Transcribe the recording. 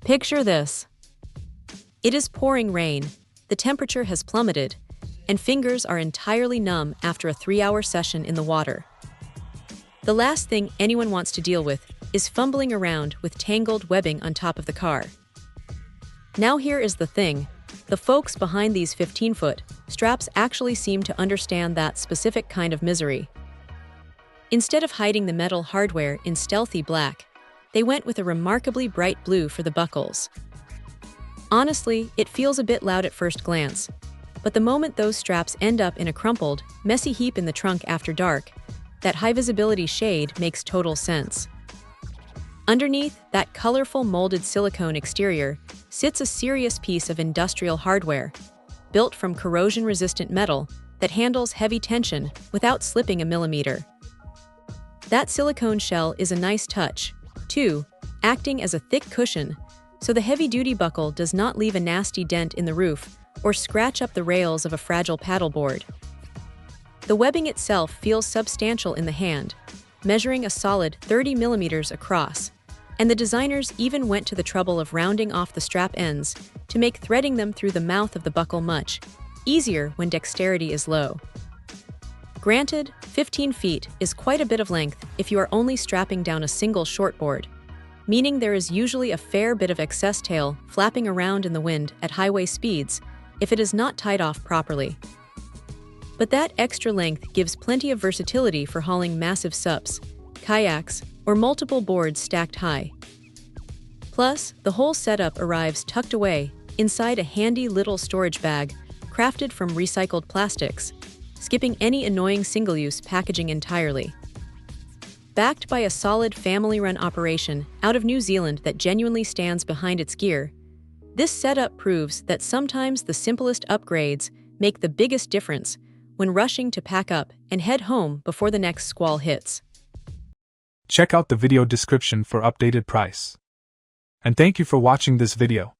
Picture this. It is pouring rain, the temperature has plummeted, and fingers are entirely numb after a 3-hour session in the water. The last thing anyone wants to deal with is fumbling around with tangled webbing on top of the car. Now here is the thing. The folks behind these 15-foot straps actually seem to understand that specific kind of misery. Instead of hiding the metal hardware in stealthy black, they went with a remarkably bright blue for the buckles. Honestly, it feels a bit loud at first glance, but the moment those straps end up in a crumpled, messy heap in the trunk after dark, that high-visibility shade makes total sense. Underneath that colorful molded silicone exterior sits a serious piece of industrial hardware, built from corrosion-resistant metal that handles heavy tension without slipping a millimeter. That silicone shell is a nice touch, too, acting as a thick cushion, so the heavy-duty buckle does not leave a nasty dent in the roof or scratch up the rails of a fragile paddleboard. The webbing itself feels substantial in the hand, measuring a solid 30 millimeters across, and the designers even went to the trouble of rounding off the strap ends to make threading them through the mouth of the buckle much easier when dexterity is low. Granted, 15 feet is quite a bit of length if you are only strapping down a single shortboard, meaning there is usually a fair bit of excess tail flapping around in the wind at highway speeds if it is not tied off properly. But that extra length gives plenty of versatility for hauling massive SUPs, kayaks, or multiple boards stacked high. Plus, the whole setup arrives tucked away inside a handy little storage bag crafted from recycled plastics, skipping any annoying single-use packaging entirely. Backed by a solid family-run operation out of New Zealand that genuinely stands behind its gear, this setup proves that sometimes the simplest upgrades make the biggest difference when rushing to pack up and head home before the next squall hits. Check out the video description for updated price. And thank you for watching this video.